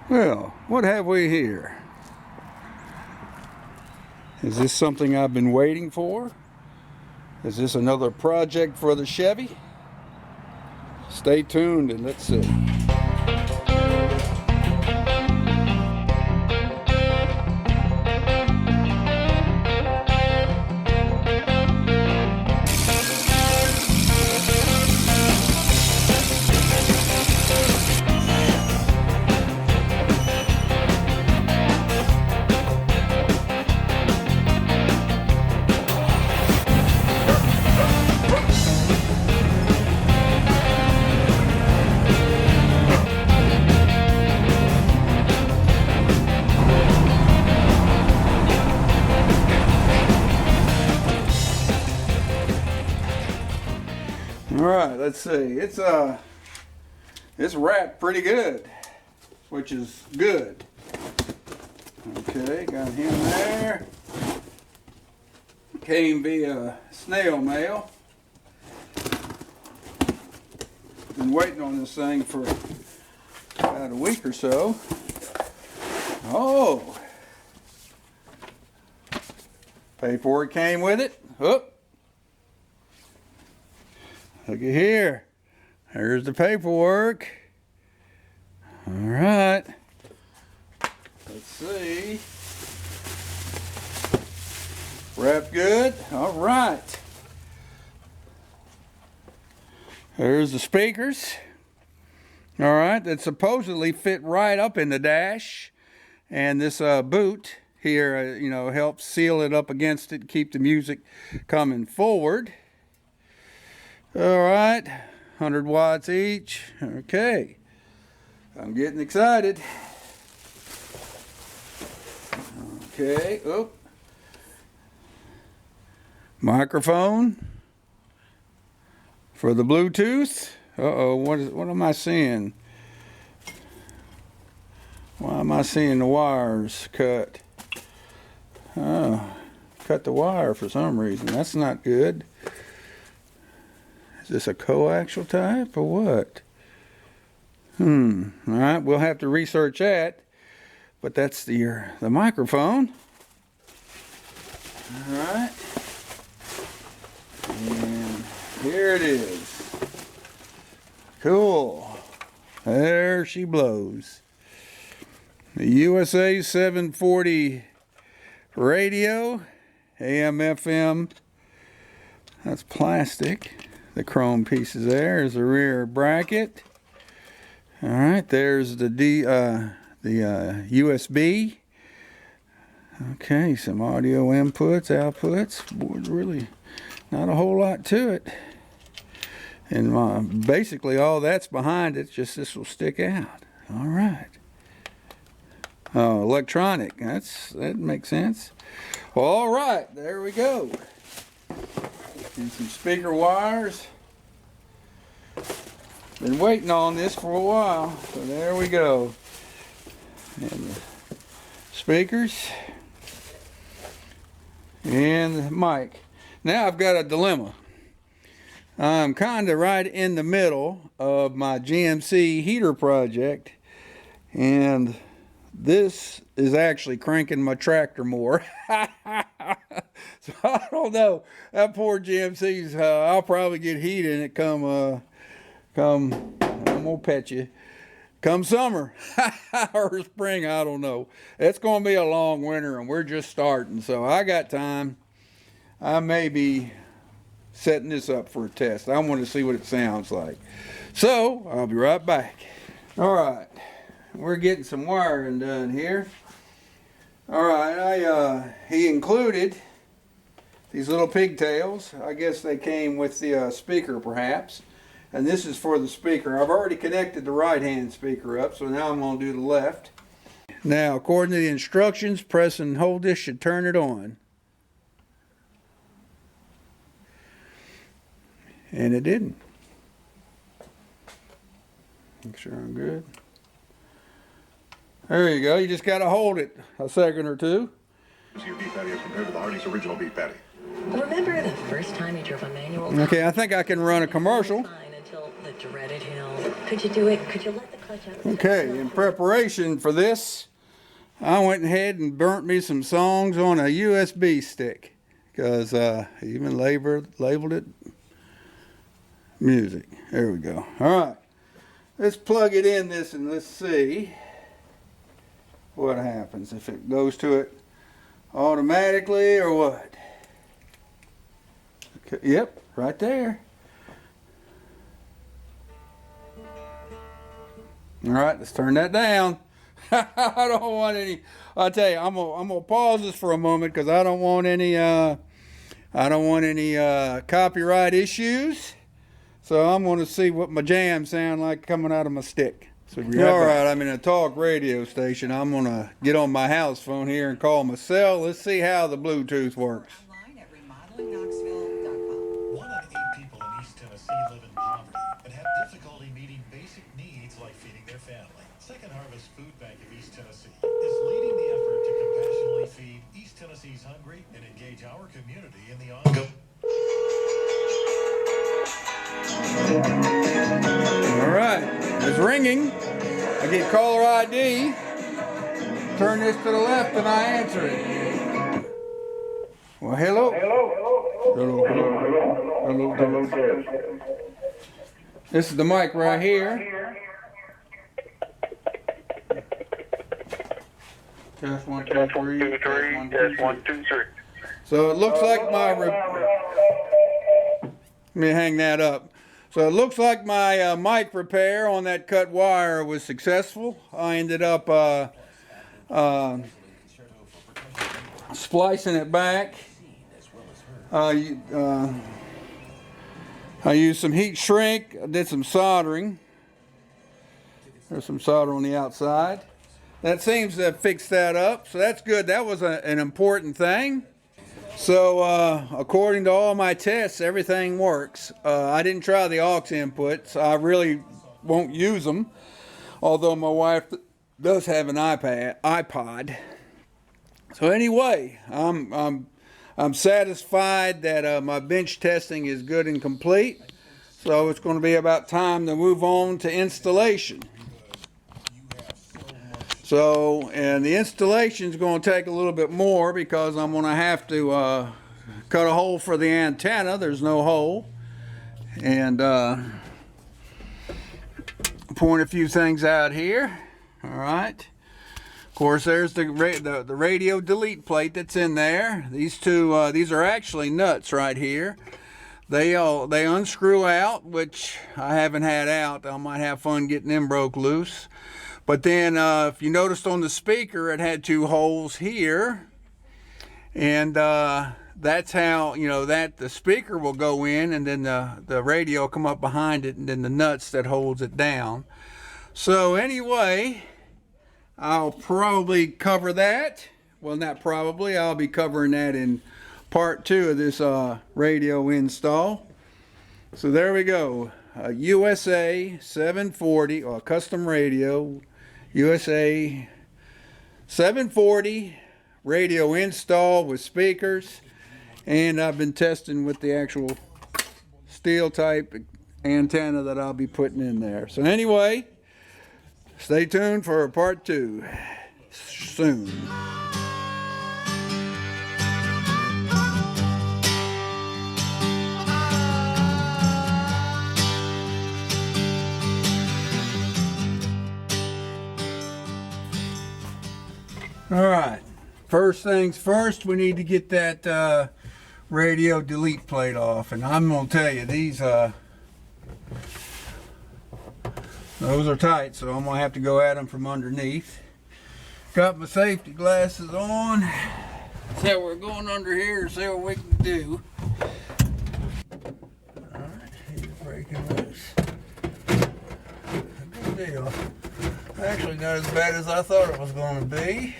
Well, what have we here? Is this something I've been waiting for? Is this another project for the Chevy? Stay tuned and let's see. All right, let's see. It's wrapped pretty good, which is good. Okay, got him there. Came via snail mail. Been waiting on this thing for about a week or so. Oh, paperwork came with it. Oop. Look at here. Here's the paperwork. All right. Let's see. Wrapped good. All right. There's the speakers. All right. That supposedly fit right up in the dash. And this boot here, helps seal it up against it, keep the music coming forward. All right, 100 watts each. Okay, I'm getting excited. Okay, oh, microphone for the Bluetooth. Uh-oh, what am I seeing? Why am I seeing the wires cut? Oh, cut the wire for some reason. That's not good. Is this a coaxial type or what? All right, we'll have to research that. But that's the microphone. All right. And here it is. Cool. There she blows. The USA-740 radio, AM, FM. That's plastic. The chrome pieces there is the rear bracket. All right, there's the USB. Okay, some audio inputs, outputs. Boy, really not a whole lot to it. And basically all that's behind it, just this will stick out. All right. Oh, electronic. That makes sense. Well, all right, there we go. And some speaker wires. Been waiting on this for a while, so there we go. And the speakers and the mic. Now I've got a dilemma. I'm kind of right in the middle of my GMC heater project, and this is actually cranking my tractor more. So I don't know. That poor GMC's, I'll probably get heat in it come, I'm gonna pet you, come summer or spring, I don't know. It's gonna be a long winter and we're just starting, so I got time. I may be setting this up for a test. I want to see what it sounds like. So I'll be right back. All right. We're getting some wiring done here. All right, he included these little pigtails. I guess they came with the speaker perhaps. And this is for the speaker. I've already connected the right-hand speaker up, so now I'm going to do the left. Now, according to the instructions, press and hold this should turn it on. And it didn't. Make sure I'm good. There you go. You just got to hold it a second or two. Your beef patty as compared to the Hardee's original beef patty. Remember the first time you drove a manual? Okay, I think I can run a commercial. Until the dreaded hill. Could you do it? Could you let the Okay, in preparation for this, I went ahead and burnt me some songs on a USB stick because I even labeled it music. There we go. All right, let's plug it in this and let's see what happens, if it goes to it automatically or what. Okay, yep, right there. All right, let's turn that down. I don't want any. I'll tell you, I'm gonna pause this for a moment because I don't want any copyright issues. So I'm going to see what my jams sound like coming out of my stick. So all right, I'm in a talk radio station. I'm going to get on my house phone here and call my cell. Let's see how the Bluetooth works. Online at remodelingknoxville.com. 1 in 8 people in East Tennessee live in poverty and have difficulty meeting basic needs like feeding their family. Second Harvest Food Bank of East Tennessee is leading the effort to compassionately feed East Tennessee's hungry and engage our community in the ongoing. All right, it's ringing. I get caller ID. Turn this to the left and I answer it. Well, hello. Hello. This is the mic right here. Test 1, 2, 3. Test 1, 2, 3. So it looks like my. Let me hang that up. So it looks like my mic repair on that cut wire was successful. I ended up splicing it back. I used some heat shrink. I did some soldering. There's some solder on the outside. That seems to have fixed that up. So that's good. That was an important thing. So according to all my tests, everything works. I didn't try the aux inputs. I really won't use them, although my wife does have an iPod. So anyway, I'm satisfied that my bench testing is good and complete. So it's going to be about time to move on to installation. So, and the installation is going to take a little bit more because I'm going to have to cut a hole for the antenna. There's no hole. And point a few things out here. All right. Of course, there's the radio delete plate that's in there. These two, these are actually nuts right here. They unscrew out, which I haven't had out. I might have fun getting them broke loose. But then if you noticed on the speaker, it had 2 holes here. And that's how, you know, that the speaker will go in and then the radio will come up behind it and then the nuts that holds it down. So anyway, I'll probably cover that. Well, not probably. I'll be covering that in part 2 of this radio install. So there we go. A USA-740 or custom radio. USA-740 radio install with speakers, and I've been testing with the actual steel type antenna that I'll be putting in there. So anyway, stay tuned for part 2 soon. All right, first things first, we need to get that radio delete plate off, and I'm gonna tell you, these those are tight, so I'm gonna have to go at them from underneath. Got my safety glasses on. So we're going under here and see what we can do. All right, he's breaking loose. Good deal. Actually not as bad as I thought it was going to be.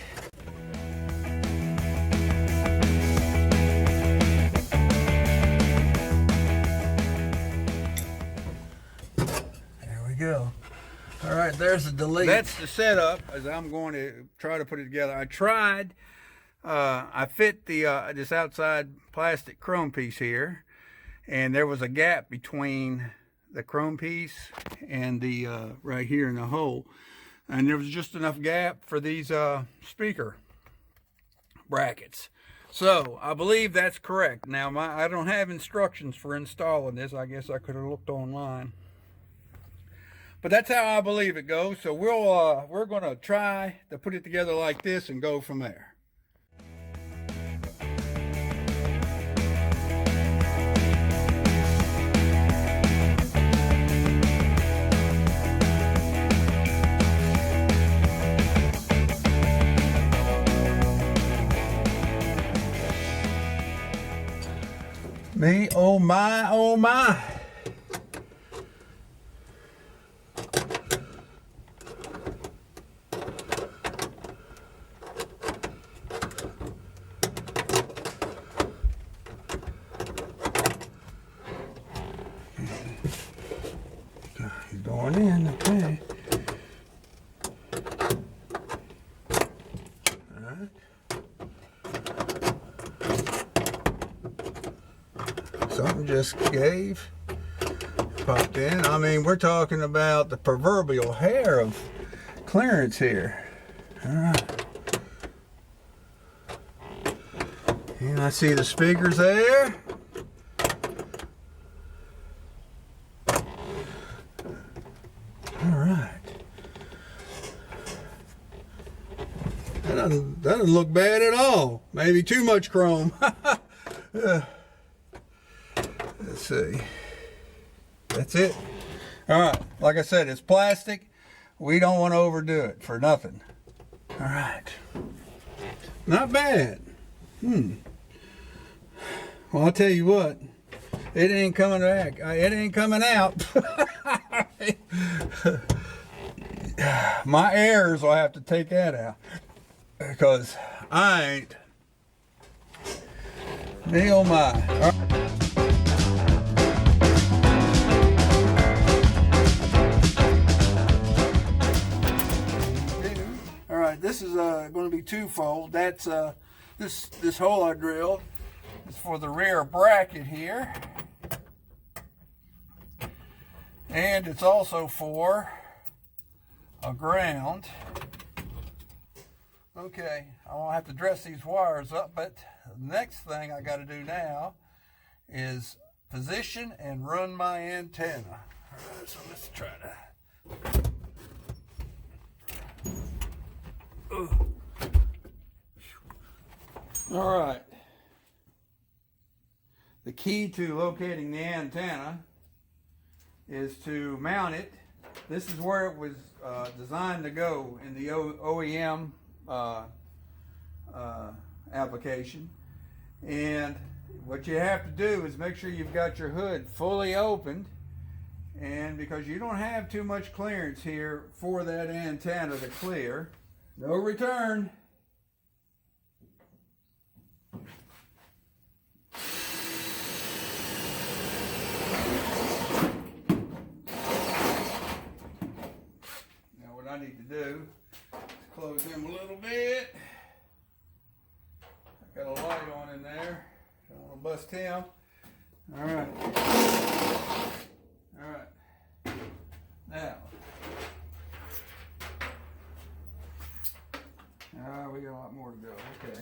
Go. All right, there's the delete. That's the setup as I'm going to try to put it together. I tried, I fit the this outside plastic chrome piece here, and there was a gap between the chrome piece and the right here in the hole, and there was just enough gap for these speaker brackets. So I believe that's correct. Now I don't have instructions for installing this. I guess I could have looked online, but that's how I believe it goes. So we're gonna try to put it together like this and go from there. Me, oh my, oh my. He's going in, okay. All right. Something just gave, popped in. I mean, we're talking about the proverbial hair of clearance here. All right. And I see the speakers there. All right. That doesn't look bad at all. Maybe too much chrome. Let's see. That's it. All right. Like I said, it's plastic. We don't want to overdo it for nothing. All right. Not bad. Well, I'll tell you what. It ain't coming back. It ain't coming out. My heirs will have to take that out, because I ain't. Me oh my. All right, this is going to be twofold. That's this hole I drilled is for the rear bracket here, and it's also for a ground. Okay, I won't have to dress these wires up, but the next thing I got to do now is position and run my antenna. All right, so let's try to. All right. The key to locating the antenna is to mount it. This is where it was designed to go in the OEM application. And what you have to do is make sure you've got your hood fully opened, and because you don't have too much clearance here for that antenna to clear. No return. Now what I need to do is close him a little bit. I got a light on in there. Don't want to bust him. All right. All right. Now. We got a lot more to go. Okay.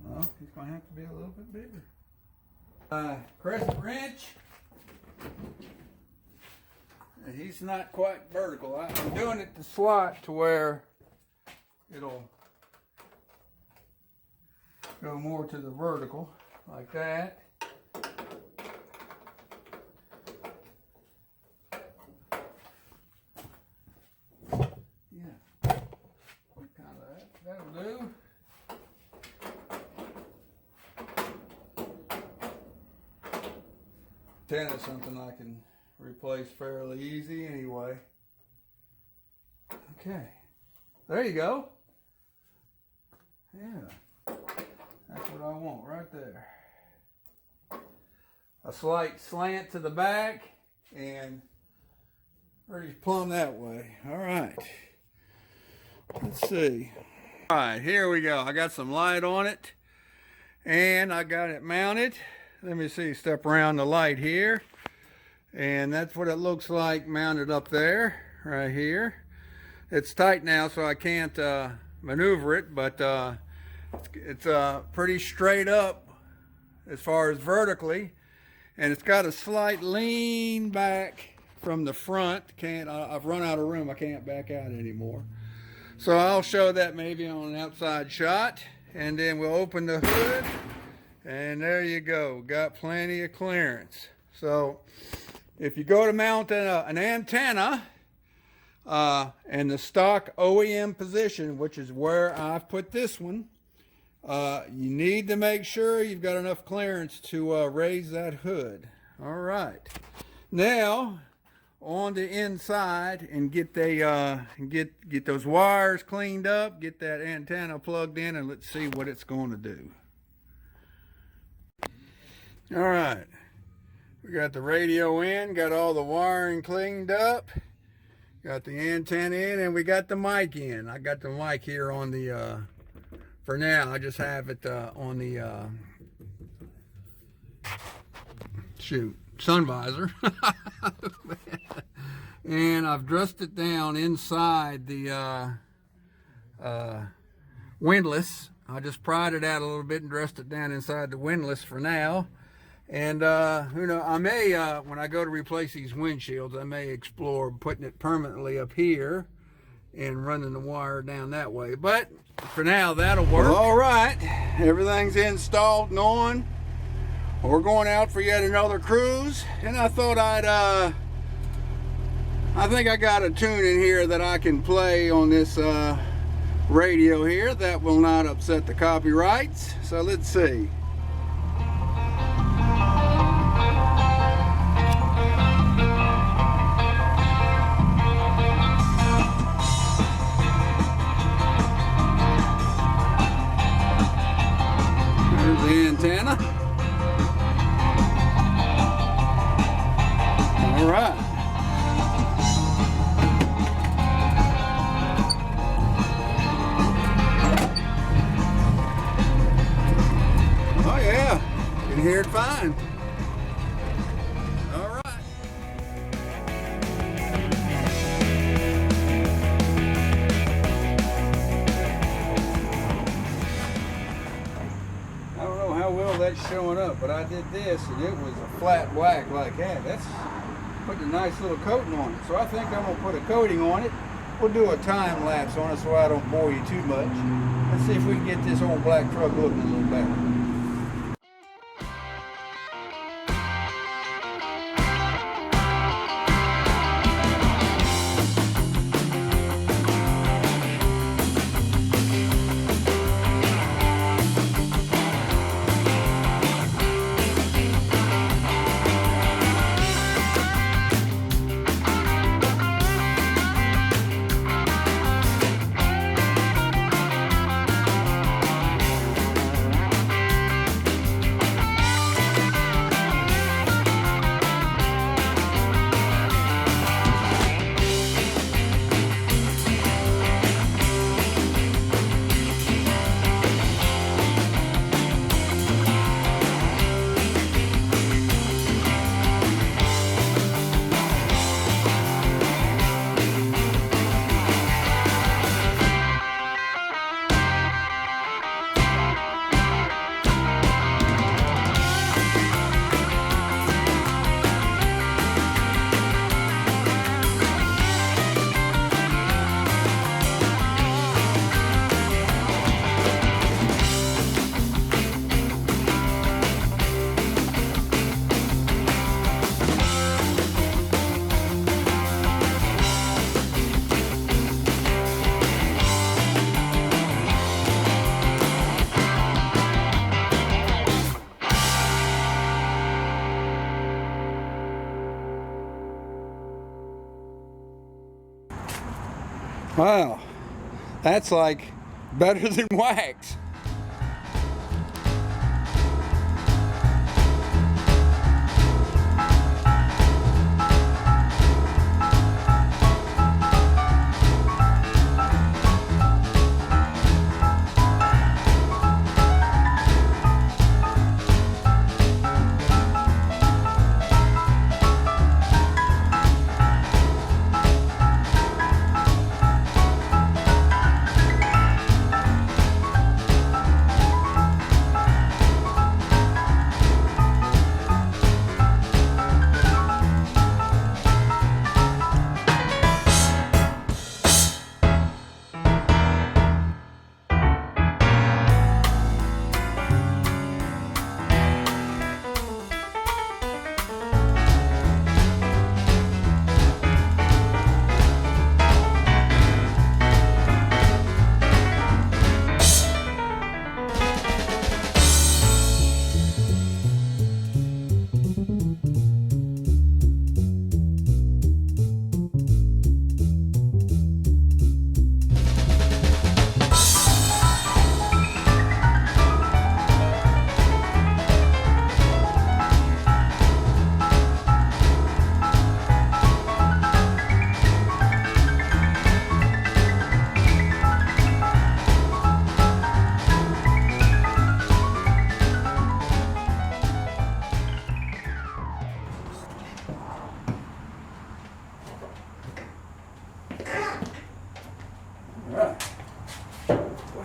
Well, he's going to have to be a little bit bigger. Crescent wrench. He's not quite vertical. I'm doing it to slot to where it'll go more to the vertical, like that. Yeah, kind of that'll do. Antenna is something I can replace fairly easy anyway. Okay, there you go. Yeah. That's what I want right there. A slight slant to the back and Pretty plumb that way. All right. Let's see. All right, here we go. I got some light on it, and I got it mounted. Let me see, step around the light here. And that's what it looks like mounted up there, right here. It's tight now, so I can't maneuver it, but it's pretty straight up as far as vertically. And it's got a slight lean back from the front. I've run out of room. I can't back out anymore. So I'll show that maybe on an outside shot, and then we'll open the hood, and there you go. Got plenty of clearance. So if you go to mount an antenna in the stock OEM position, which is where I've put this one, you need to make sure you've got enough clearance to raise that hood. All right. Now, on the inside, and get those wires cleaned up, get that antenna plugged in, and let's see what it's going to do. All right. We got the radio in, got all the wiring cleaned up, got the antenna in, and we got the mic in. I got the mic here on the, for now, I just have it on the, sun visor. And I've dressed it down inside the windlass. I just pried it out a little bit and dressed it down inside the windlass for now. And who knows, I may, when I go to replace these windshields, I may explore putting it permanently up here and running the wire down that way. But for now, that'll work. All right, everything's installed and on. We're going out for yet another cruise, and I thought I think I got a tune in here that I can play on this radio here that will not upset the copyrights. So let's see. There's the antenna. All right. Oh yeah, you can hear it fine. All right. I don't know how well that's showing up, but I did this and it was a flat whack like that. That's putting a nice little coating on it. So I think I'm gonna put a coating on it. We'll do a time lapse on it so I don't bore you too much. Let's see if we can get this old black truck looking a little better. Wow, that's like better than wax.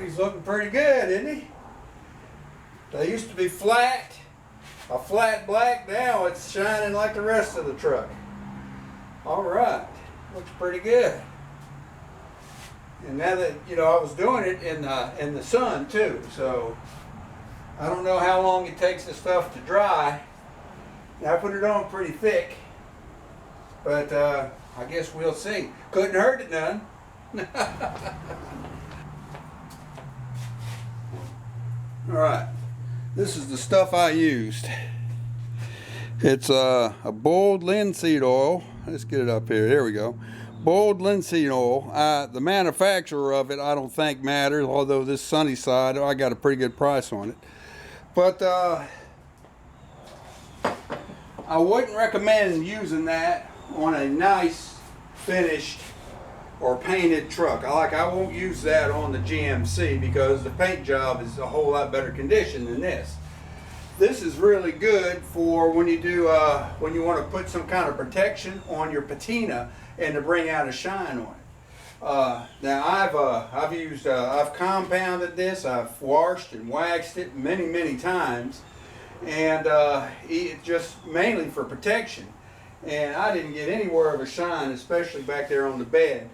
he's looking pretty good, isn't he? They used to be flat, a flat black. Now it's shining like the rest of the truck. All right, looks pretty good. And now that, you know, I was doing it in the sun too, so I don't know how long it takes the stuff to dry. Now I put it on pretty thick, but I guess we'll see. Couldn't hurt it none. All right, this is the stuff I used. It's a boiled linseed oil. Let's get it up here. There we go. Boiled linseed oil. The manufacturer of it I don't think matters, although this Sunnyside I got a pretty good price on it. But I wouldn't recommend using that on a nice finished or painted truck. I won't use that on the GMC because the paint job is a whole lot better condition than this. This is really good for when you do when you want to put some kind of protection on your patina and to bring out a shine on it. Now I've compounded this, I've washed and waxed it many times, and it just mainly for protection. And I didn't get anywhere of a shine, especially back there on the bed,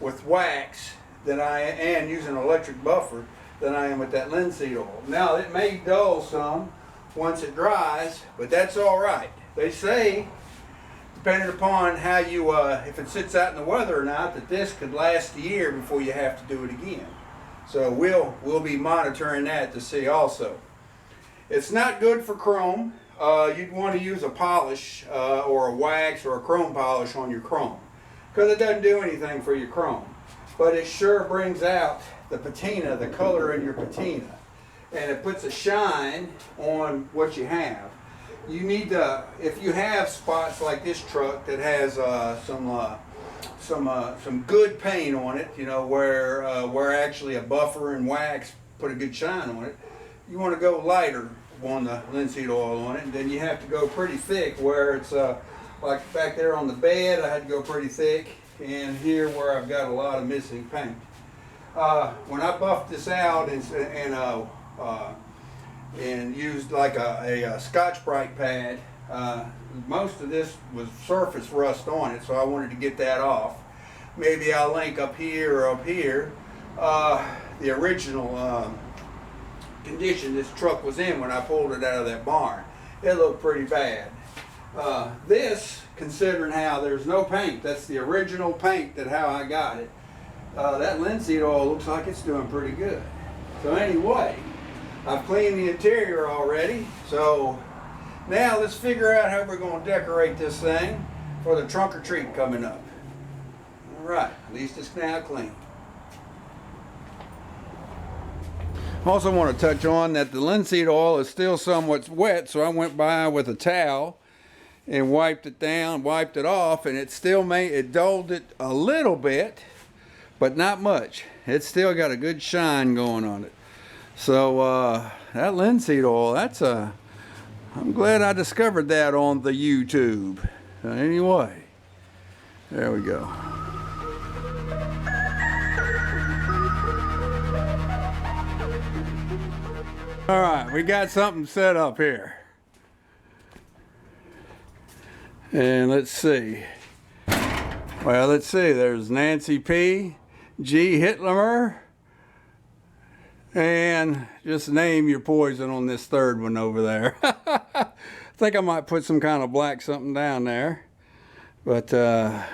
with wax and using an electric buffer than I am with that linseed oil. Now it may dull some once it dries, but that's all right. They say, depending upon how you, if it sits out in the weather or not, that this could last a year before you have to do it again. So we'll be monitoring that to see also. It's not good for chrome. You'd want to use a polish or a wax or a chrome polish on your chrome, because it doesn't do anything for your chrome. But it sure brings out the patina, the color in your patina, and it puts a shine on what you have. You need to, if you have spots like this truck that has some good paint on it, you know, where actually a buffer and wax put a good shine on it, you want to go lighter on the linseed oil on it, and then you have to go pretty thick where it's like back there on the bed I had to go pretty thick, and here where I've got a lot of missing paint. When I buffed this out and used like a Scotch-Brite pad, most of this was surface rust on it, so I wanted to get that off. Maybe I'll link up here or up here the original condition this truck was in when I pulled it out of that barn. It looked pretty bad. This, considering how there's no paint, that's the original paint that how I got it. That linseed oil looks like it's doing pretty good. So anyway, I've cleaned the interior already, so now let's figure out how we're going to decorate this thing for the trunk or treat coming up. All right, at least it's now clean. I also want to touch on that the linseed oil is still somewhat wet, so I went by with a towel and wiped it down, wiped it off, and it still it dulled it a little bit, but not much. It's still got a good shine going on it. So that linseed oil, I'm glad I discovered that on the YouTube. Anyway, there we go. All right, we got something set up here. And let's see. Well, let's see. There's Nancy P, G Hitler, and just name your poison on this third one over there. I think I might put some kind of black something down there, but to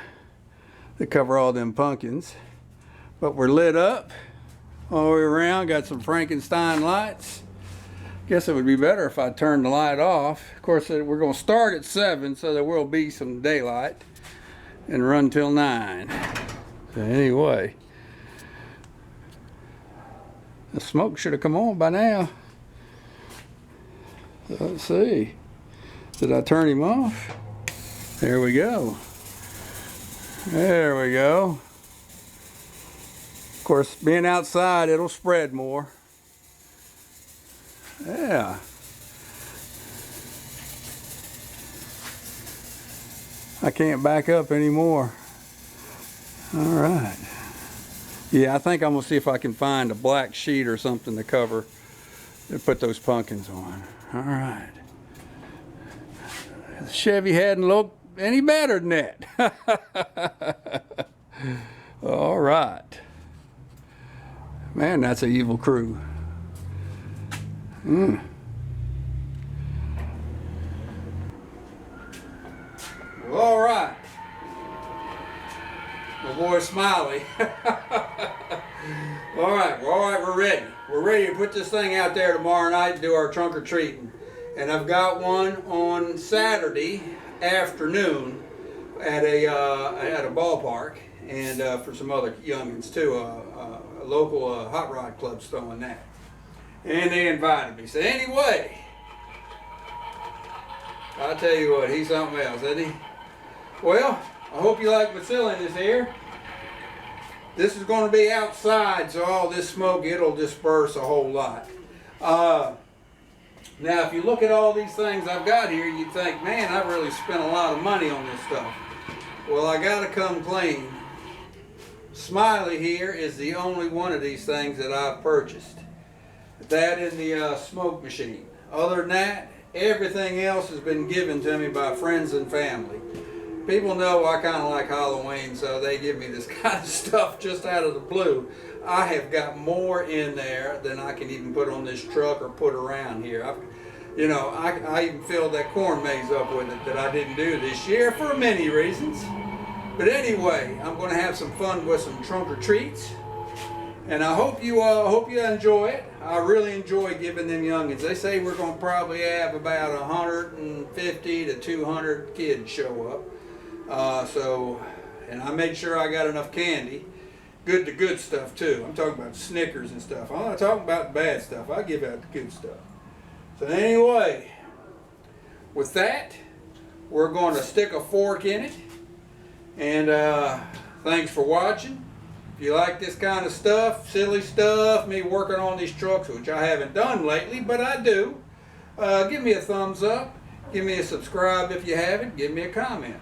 cover all them pumpkins. But we're lit up all the way around. Got some Frankenstein lights. Guess it would be better if I turned the light off. Of course, we're going to start at 7, so there will be some daylight, and run till 9. So anyway, the smoke should have come on by now. So let's see. Did I turn him off? There we go. There we go. Of course, being outside, it'll spread more. Yeah. I can't back up anymore. All right. Yeah, I think I'm gonna see if I can find a black sheet or something to cover and put those pumpkins on. All right. The Chevy hadn't looked any better than that. All right. Man, that's an evil crew. Well, all right. My boy Smiley. All right, we're ready. We're ready to put this thing out there tomorrow night and do our trunk or treating. And I've got one on Saturday afternoon at a ballpark, and for some other youngins too. A local hot rod club's throwing that, and they invited me. So anyway, I'll tell you what, he's something else, isn't he? Well, I hope you like my cylinder here. This is going to be outside, so all this smoke, it'll disperse a whole lot. Now, if you look at all these things I've got here, you'd think, man, I've really spent a lot of money on this stuff. Well, I got to come clean. Smiley here is the only one of these things that I've purchased. That and the smoke machine. Other than that, everything else has been given to me by friends and family. People know I kind of like Halloween, so they give me this kind of stuff just out of the blue. I have got more in there than I can even put on this truck or put around here. I even filled that corn maze up with it that I didn't do this year for many reasons. But anyway, I'm going to have some fun with some trunk or treats, and I hope you enjoy it. I really enjoy giving them youngins. They say we're going to probably have about 150 to 200 kids show up. And I made sure I got enough candy. Good stuff too. I'm talking about Snickers and stuff. I'm not talking about the bad stuff. I give out the good stuff. So anyway, with that, we're going to stick a fork in it. And thanks for watching. If you like this kind of stuff, silly stuff, me working on these trucks, which I haven't done lately, but I do, give me a thumbs up. Give me a subscribe if you haven't. Give me a comment.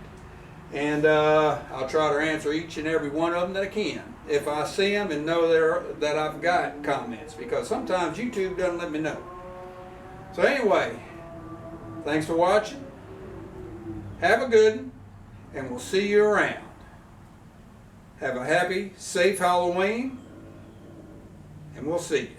And I'll try to answer each and every one of them that I can, if I see them and know that I've got comments, because sometimes YouTube doesn't let me know. So anyway, thanks for watching. Have a good one, and we'll see you around. Have a happy, safe Halloween, and we'll see you.